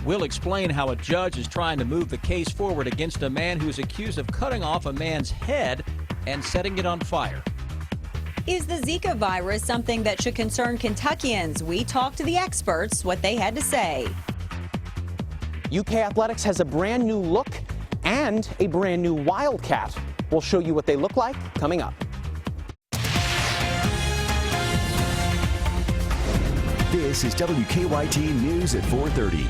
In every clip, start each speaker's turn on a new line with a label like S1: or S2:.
S1: We'll explain how a judge is trying to move the case forward against a man who's accused of cutting off a man's head and setting it on fire.
S2: Is the Zika virus something that should concern Kentuckians? We talked to the experts, what they had to say.
S3: UK Athletics has a brand new look and a brand new Wildcat. We'll show you what they look like coming up.
S4: This is WKYT News at 4:30.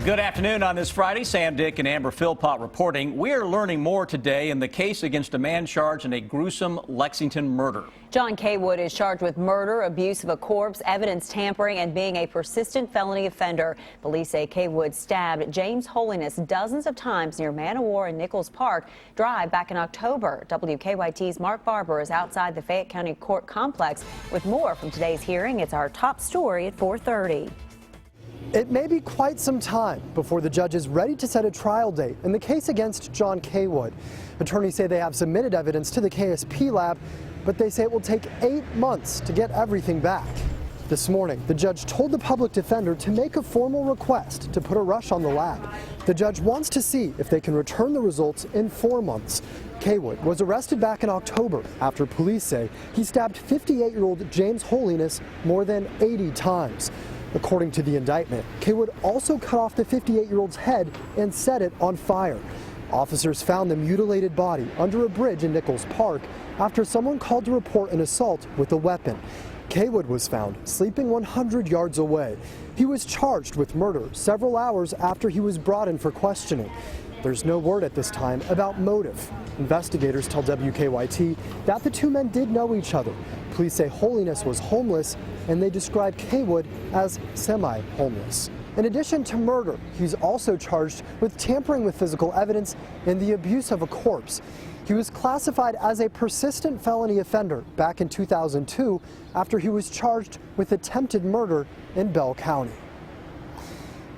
S1: Good afternoon on this Friday. Sam Dick and Amber Philpott reporting. We're learning more today in the case against a man charged in a gruesome Lexington murder.
S2: John Kaywood is charged with murder, abuse of a corpse, evidence tampering, and being a persistent felony offender. Police say Kaywood stabbed James Holiness dozens of times near Man o' War and Nichols Park Drive back in October. WKYT's Mark Barber is outside the Fayette County Court Complex with more from today's hearing. It's our top story at 4:30.
S5: It may be quite some time before the judge is ready to set a trial date in the case against John Kaywood. Attorneys say they have submitted evidence to the KSP lab, but they say it will take 8 months to get everything back. This morning, the judge told the public defender to make a formal request to put a rush on the lab. The judge wants to see if they can return the results in 4 months. Kaywood was arrested back in October after police say he stabbed 58-year-old James Holiness more than 80 times. According to the indictment, Kaywood also cut off the 58-year-old's head and set it on fire. Officers found the mutilated body under a bridge in Nichols Park after someone called to report an assault with a weapon. Kaywood was found sleeping 100 yards away. He was charged with murder several hours after he was brought in for questioning. There's no word at this time about motive. Investigators tell WKYT that the two men did know each other. Police say Holiness was homeless, and they describe Kaywood as semi-homeless. In addition to murder, he's also charged with tampering with physical evidence and the abuse of a corpse. He was classified as a persistent felony offender back in 2002 after he was charged with attempted murder in Bell County.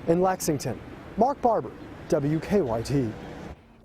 S5: In Lexington, Mark Barber, WKYT.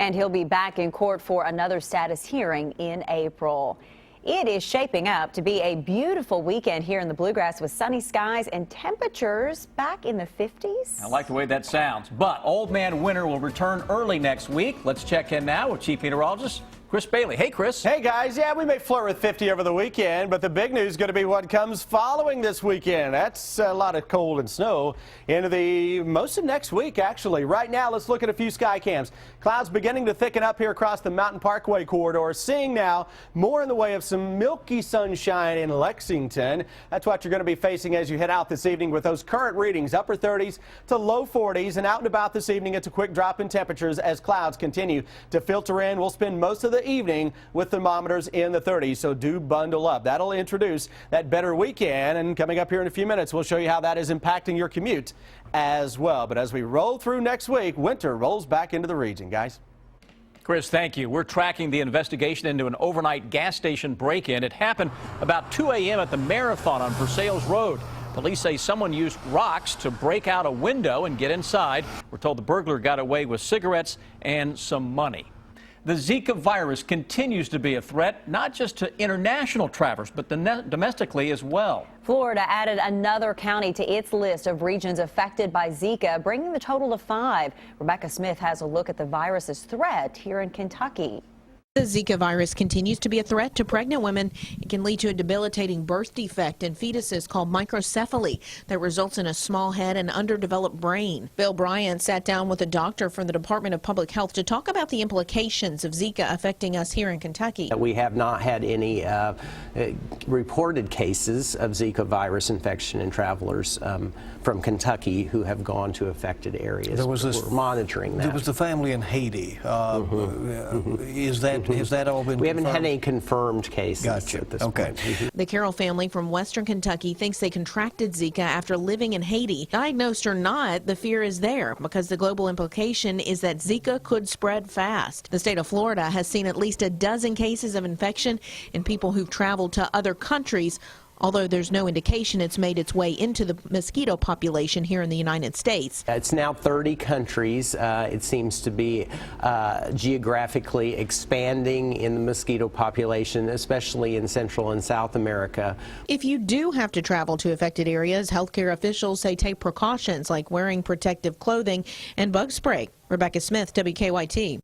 S2: And he'll be back in court for another status hearing in April. It is shaping up to be a beautiful weekend here in the Bluegrass with sunny skies and temperatures back in the 50s.
S1: I like the way that sounds, but Old Man Winter will return early next week. Let's check in now with Chief Meteorologist Chris Bailey. Hey, Chris.
S6: Hey, guys. Yeah, we may flirt with 50 over the weekend, but the big news is going to be what comes following this weekend. That's a lot of cold and snow into the most of next week, actually. Right now, let's look at a few sky cams. Clouds beginning to thicken up here across the Mountain Parkway corridor. Seeing now more in the way of some milky sunshine in Lexington. That's what you're going to be facing as you head out this evening with those current readings, upper 30s to low 40s. And out and about this evening, it's a quick drop in temperatures as clouds continue to filter in. We'll spend most of the evening with thermometers in the 30s, so do bundle up. That'll introduce that better weekend, and coming up here in a few minutes, we'll show you how that is impacting your commute as well. But as we roll through next week, winter rolls back into the region, guys.
S1: Chris, thank you. We're tracking the investigation into an overnight gas station break-in. It happened about 2 a.m. at the Marathon on Versailles Road. Police say someone used rocks to break out a window and get inside. We're told the burglar got away with cigarettes and some money. The Zika virus continues to be a threat, not just to international travelers, but domestically as well.
S2: Florida added another county to its list of regions affected by Zika, bringing the total to 5. Rebecca Smith has a look at the virus's threat here in Kentucky.
S7: The Zika virus continues to be a threat to pregnant women. It can lead to a debilitating birth defect in fetuses called microcephaly that results in a small head and underdeveloped brain. Bill Bryant sat down with a doctor from the Department of Public Health to talk about the implications of Zika affecting us here in Kentucky.
S8: We have not had any reported cases of Zika virus infection in travelers from Kentucky who have gone to affected areas. We're monitoring that.
S9: There was the family in Haiti. Has that all been
S8: We haven't
S9: confirmed?
S8: had any confirmed cases at this point.
S7: The Carroll family from Western Kentucky thinks they contracted Zika after living in Haiti. Diagnosed or not, the fear is there because the global implication is that Zika could spread fast. The state of Florida has seen at least a dozen cases of infection in people who've traveled to other countries. although there's no indication it's made its way into the mosquito population here in the United States.
S8: It's now 30 countries. It seems to be geographically expanding in the mosquito population, especially in Central and South America.
S7: If you do have to travel to affected areas, healthcare officials say take precautions like wearing protective clothing and bug spray. Rebecca Smith, WKYT.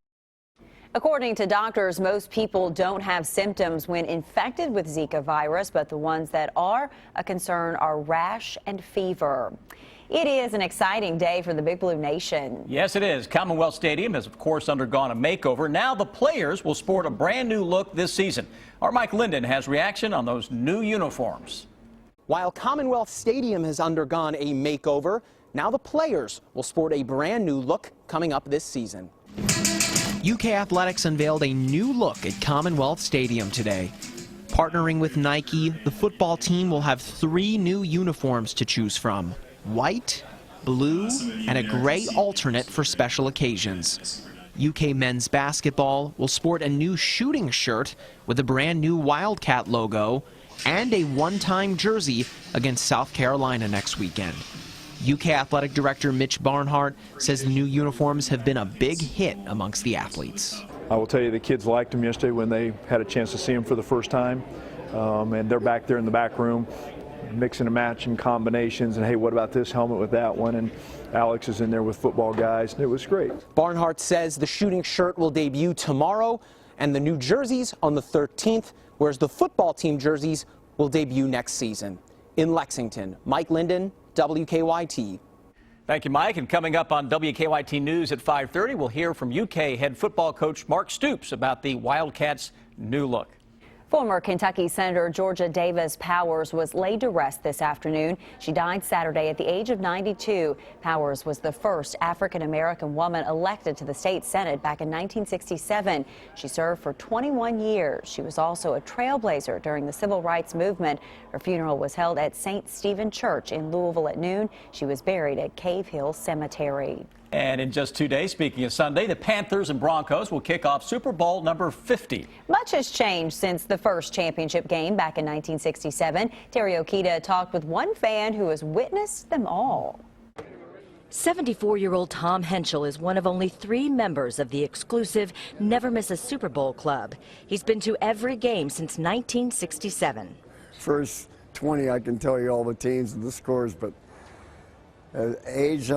S2: According to doctors, most people don't have symptoms when infected with Zika virus, but the ones that are a concern are rash and fever. It is an exciting day for the Big Blue Nation.
S1: Yes, it is. Commonwealth Stadium has, of course, undergone a makeover. Now the players will sport a brand new look this season. Our Mike Linden has reaction on those new uniforms.
S3: While Commonwealth Stadium has undergone a makeover, now the players will sport a brand new look coming up this season. UK Athletics unveiled a new look at Commonwealth Stadium today. Partnering with Nike, the football team will have 3 new uniforms to choose from: white, blue, and a gray alternate for special occasions. UK men's basketball will sport a new shooting shirt with a brand new Wildcat logo and a one-time jersey against South Carolina next weekend. UK Athletic Director Mitch Barnhart says the new uniforms have been a big hit amongst the athletes.
S10: I will tell you the kids liked them yesterday when they had a chance to see them for the first time. And they're back there in the back room mixing and matching combinations, and hey, what about this helmet with that one? And Alex is in there with football guys, and it was great.
S3: Barnhart says the shooting shirt will debut tomorrow and the new jerseys on the 13th, whereas the football team jerseys will debut next season. In Lexington, Mike Linden, WKYT.
S1: Thank you, Mike. And coming up on WKYT News at 5:30, we'll hear from UK head football coach Mark Stoops about the Wildcats' new look.
S2: Former Kentucky Senator Georgia Davis Powers was laid to rest this afternoon. She died Saturday at the age of 92. Powers was the first African-American woman elected to the state Senate back in 1967. She served for 21 years. She was also a trailblazer during the civil rights movement. Her funeral was held at St. Stephen Church in Louisville at noon. She was buried at Cave Hill Cemetery.
S1: And in just 2 days, speaking of Sunday, the Panthers and Broncos will kick off Super Bowl number 50.
S2: Much has changed since the first championship game back in 1967. Terry Okita talked with one fan who has witnessed them all.
S11: 74-year-old Tom Henschel is one of only 3 members of the exclusive Never Miss a Super Bowl club. He's been to every game since 1967.
S12: First 20, I can tell you all the teams and the scores, but age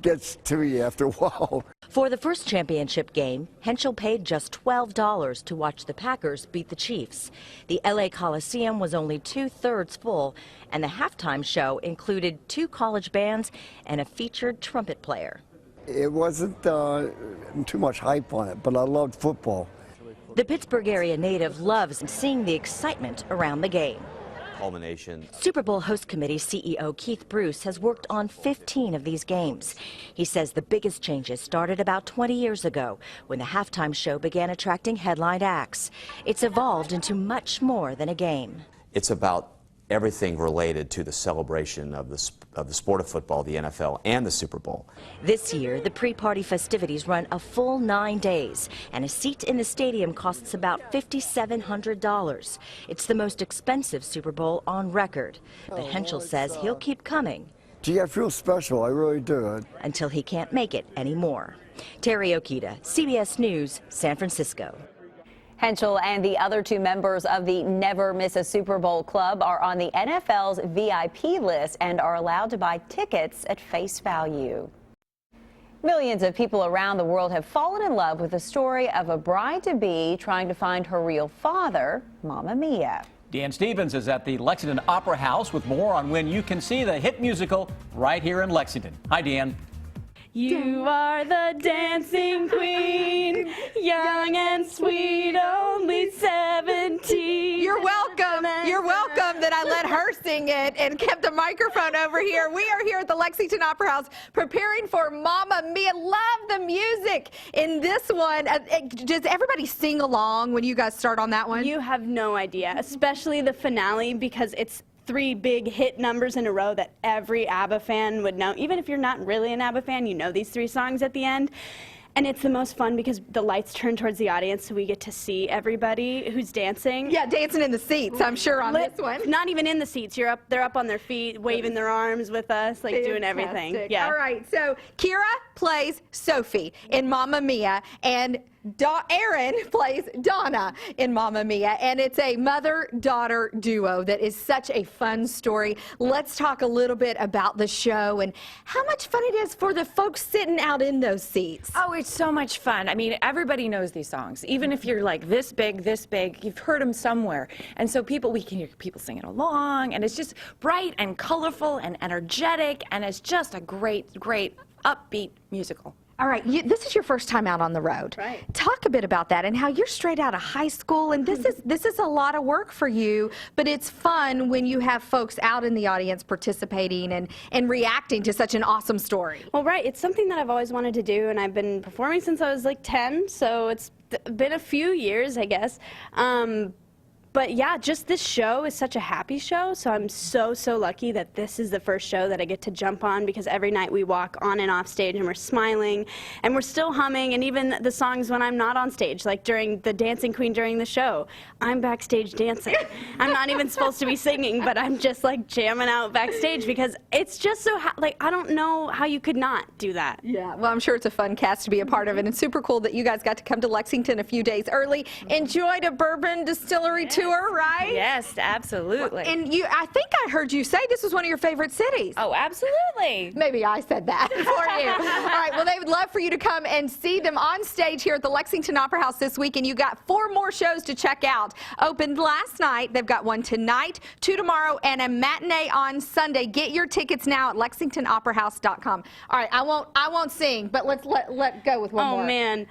S12: gets to you after a while.
S11: For the first championship game, Henschel paid just $12 to watch the Packers beat the Chiefs. The LA Coliseum was only 2/3 full, and the halftime show included 2 college bands and a featured trumpet player.
S12: It wasn't too much hype on it, but I loved football.
S11: The Pittsburgh area native loves seeing the excitement around the game.
S13: Culmination.
S11: Super Bowl host committee CEO Keith Bruce has worked on 15 of these games. He says the biggest changes started about 20 years ago when the halftime show began attracting headline acts. It's evolved into much more than a game.
S13: It's about everything related to the celebration of the sport of football, the NFL, and the Super Bowl.
S11: This year, the pre-party festivities run a full 9 days, and a seat in the stadium costs about $5,700. It's the most expensive Super Bowl on record. But Henschel says he'll keep coming.
S12: Gee, I feel special, I really do.
S11: Until he can't make it anymore. Terry Okita, CBS News, San Francisco.
S2: Henschel and the other 2 members of the Never Miss a Super Bowl club are on the NFL's VIP list and are allowed to buy tickets at face value. Millions of people around the world have fallen in love with the story of a bride-to-be trying to find her real father, Mamma Mia.
S1: Dan Stevens is at the Lexington Opera House with more on when you can see the hit musical right here in Lexington. Hi, Dan.
S14: You are the dancing queen, young and sweet, only 17.
S15: You're welcome. You're welcome that I let her sing it and kept the microphone over here. We are here at the Lexington Opera House preparing for Mamma Mia. Love the music in this one. Does everybody sing along when you guys start on that one?
S14: You have no idea, especially the finale, because it's 3 big hit numbers in a row that every ABBA fan would know. Even if you're not really an ABBA fan, you know these 3 songs at the end. And it's the most fun because the lights turn towards the audience, so we get to see everybody who's dancing.
S15: Yeah, dancing in the seats, I'm sure, on this one.
S14: Not even in the seats. They're up on their feet, waving their arms with us, like doing everything. Yeah.
S15: All right, so Kira plays Sophie in Mamma Mia, and Erin plays Donna in Mamma Mia, and it's a mother-daughter duo that is such a fun story. Let's talk a little bit about the show and how much fun it is for the folks sitting out in those seats.
S16: Oh, it's so much fun. I mean, everybody knows these songs. Even if you're like this big, you've heard them somewhere. And so we can hear people singing along, and it's just bright and colorful and energetic, and it's just a great, great upbeat musical.
S15: All right, this is your first time out on the road.
S14: Right.
S15: Talk a bit about that and how you're straight out of high school, and this is a lot of work for you, but it's fun when you have folks out in the audience participating and reacting to such an awesome story.
S14: Well, right, it's something that I've always wanted to do, and I've been performing since I was like 10, so it's been a few years, I guess. But yeah, just this show is such a happy show, so I'm so lucky that this is the first show that I get to jump on, because every night we walk on and off stage and we're smiling and we're still humming, and even the songs when I'm not on stage, like during the Dancing Queen during the show, I'm backstage dancing. I'm not even supposed to be singing, but I'm just like jamming out backstage because it's just so, I don't know how you could not do that.
S15: Yeah, well, I'm sure it's a fun cast to be a part of, and it's super cool that you guys got to come to Lexington a few days early, enjoyed a bourbon distillery tour, right?
S16: Yes, absolutely.
S15: And I think I heard you say this was one of your favorite cities.
S16: Oh, absolutely.
S15: Maybe I said that for you. All right, well, they would love for you to come and see them on stage here at the Lexington Opera House this week, and you got 4 more shows to check out. Opened last night. They've got one tonight, 2 tomorrow, and a matinee on Sunday. Get your tickets now at lexingtonoperahouse.com. All right, I won't sing, but let's let go with one more.
S16: Oh, man.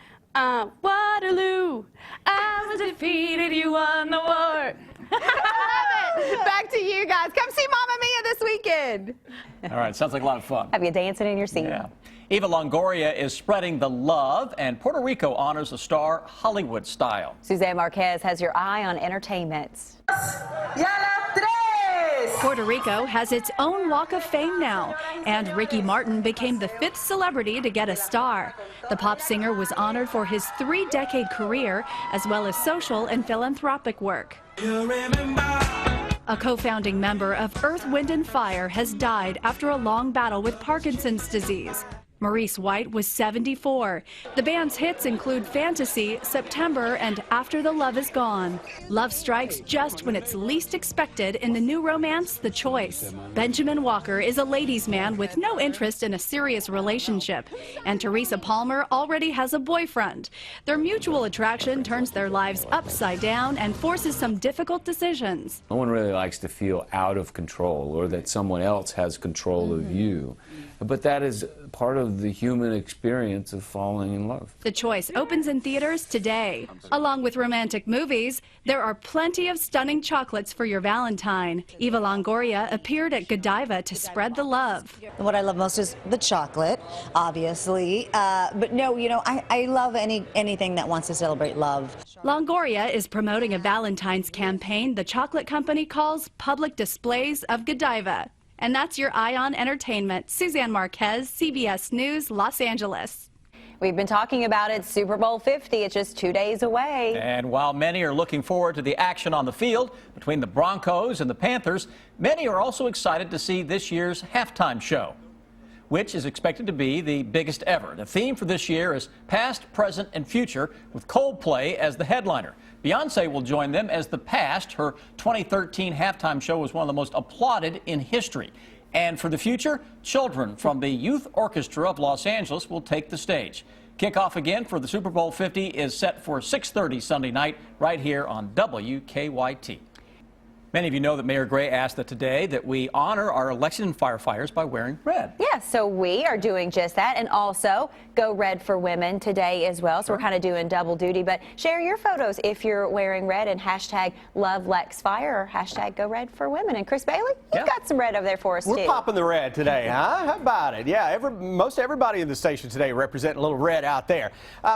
S16: Waterloo, I was defeated, you won the war.
S15: I love it. Back to you guys. Come see Mamma Mia this weekend.
S1: All right, sounds like a lot of fun.
S2: Have you dancing in your seat?
S1: Yeah. Eva Longoria is spreading the love, and Puerto Rico honors the star Hollywood style.
S2: Suzanne Marquez has your eye on entertainment.
S17: Puerto Rico has its own Walk of Fame now, and Ricky Martin became the 5th celebrity to get a star. The pop singer was honored for his 3-decade career, as well as social and philanthropic work. A co-founding member of Earth, Wind and Fire has died after a long battle with Parkinson's disease. Maurice White was 74. The band's hits include Fantasy, September, and After the Love Is Gone. Love strikes just when it's least expected in the new romance, The Choice. Benjamin Walker is a ladies' man with no interest in a serious relationship, and Teresa Palmer already has a boyfriend. Their mutual attraction turns their lives upside down and forces some difficult decisions.
S18: No one really likes to feel out of control or that someone else has control of you. But that is part of the human experience of falling in love.
S17: The Choice opens in theaters today. Along with romantic movies, there are plenty of stunning chocolates for your Valentine. Eva Longoria appeared at Godiva to spread the love.
S19: What I love most is the chocolate, obviously. But no, you know, I love anything that wants to celebrate love.
S17: Longoria is promoting a Valentine's campaign the chocolate company calls Public Displays of Godiva. And that's your Eye on Entertainment. Suzanne Marquez, CBS News, Los Angeles.
S2: We've been talking about it. Super Bowl 50. It's just 2 days away.
S1: And while many are looking forward to the action on the field between the Broncos and the Panthers, many are also excited to see this year's halftime show, which is expected to be the biggest ever. The theme for this year is past, present, and future, with Coldplay as the headliner. Beyonce will join them as the past. Her 2013 halftime show was one of the most applauded in history. And for the future, children from the Youth Orchestra of Los Angeles will take the stage. Kickoff again for the Super Bowl 50 is set for 6:30 Sunday night right here on WKYT. Many of you know that Mayor Gray asked that today that we honor our Lexington firefighters by wearing red.
S2: Yeah, so we are doing just that, and also go red for women today as well. So we're kind of doing double duty, but share your photos if you're wearing red and hashtag #LoveLexFire or hashtag Go Red for Women. And Chris Bailey, you've got some red over there for us
S6: We're
S2: too.
S6: popping the red today, huh? How about it? Yeah, most everybody in the station today representing a little red out there.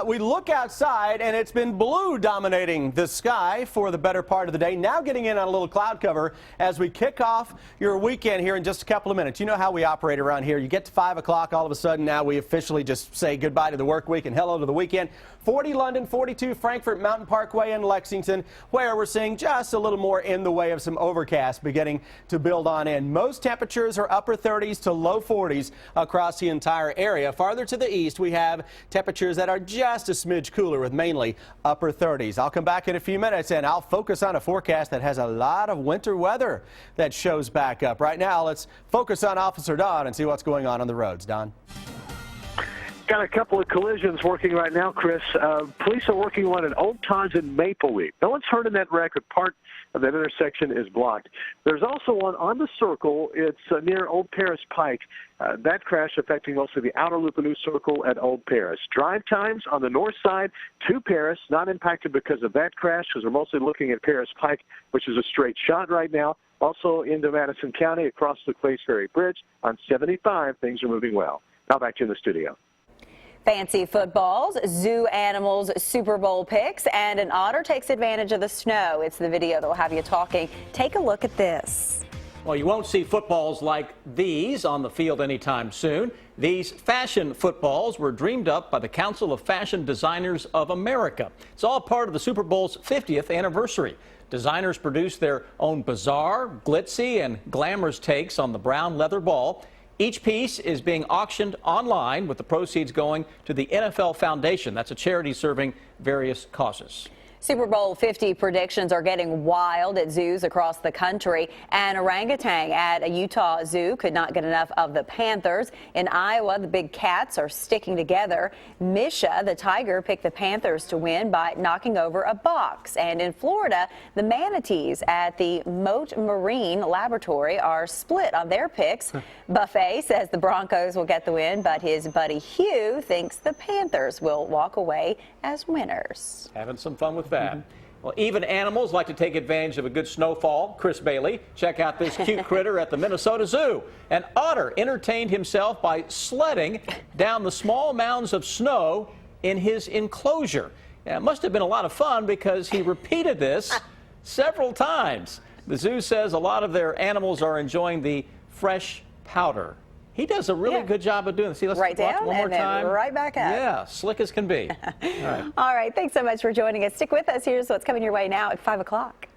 S6: We look outside and it's been blue dominating the sky for the better part of the day. Now getting in on a little cloud cover as we kick off your weekend here in just a couple of minutes. You know how we operate around here. You get to 5 o'clock, all of a sudden now we officially just say goodbye to the work week and hello to the weekend. 40 London, 42 Frankfurt, Mountain Parkway in Lexington, where we're seeing just a little more in the way of some overcast beginning to build on in. Most temperatures are upper 30s to low 40s across the entire area. Farther to the east, we have temperatures that are just a smidge cooler with mainly upper 30s. I'll come back in a few minutes and I'll focus on a forecast that has a lot of winter weather that shows back up. Right now, let's focus on Officer Don and see what's going on the roads. Don?
S20: Got a couple of collisions working right now, Chris. Police are working on an Old Todd and Maple Leaf. No one's hurt in that wreck, but part of that intersection is blocked. There's also one on the circle. It's near Old Paris Pike. That crash affecting mostly the outer loop of New Circle at Old Paris. Drive times on the north side to Paris, not impacted because of that crash, because we're mostly looking at Paris Pike, which is a straight shot right now. Also into Madison County across the Clays Ferry Bridge on 75, things are moving well. Now back to you in the studio.
S2: Fancy footballs, zoo animals, Super Bowl picks, and an otter takes advantage of the snow. It's the video that will have you talking. Take a look at this.
S1: Well, you won't see footballs like these on the field anytime soon. These fashion footballs were dreamed up by the Council of Fashion Designers of America. It's all part of the Super Bowl's 50th anniversary. Designers produced their own bizarre, glitzy, and glamorous takes on the brown leather ball. Each piece is being auctioned online, with the proceeds going to the NFL Foundation. That's a charity serving various causes.
S2: Super Bowl 50 predictions are getting wild at zoos across the country. An orangutan at a Utah zoo could not get enough of the Panthers. In Iowa, the big cats are sticking together. Misha, the tiger, picked the Panthers to win by knocking over a box. And in Florida, the manatees at the Mote Marine Laboratory are split on their picks. Buffet says the Broncos will get the win, but his buddy Hugh thinks the Panthers will walk away as winners.
S1: Having some fun with that. Well, even animals like to take advantage of a good snowfall. Chris Bailey, check out this cute critter at the Minnesota Zoo. An otter entertained himself by sledding down the small mounds of snow in his enclosure. And it must have been a lot of fun because he repeated this several times. The zoo says a lot of their animals are enjoying the fresh powder. He does a really good job of doing this. See, let's
S2: right
S1: watch
S2: down
S1: one more
S2: and then
S1: time.
S2: right back up.
S1: Yeah, slick as can be. All right.
S2: All right, thanks so much for joining us. Stick with us. Here's what's coming your way now at 5 o'clock.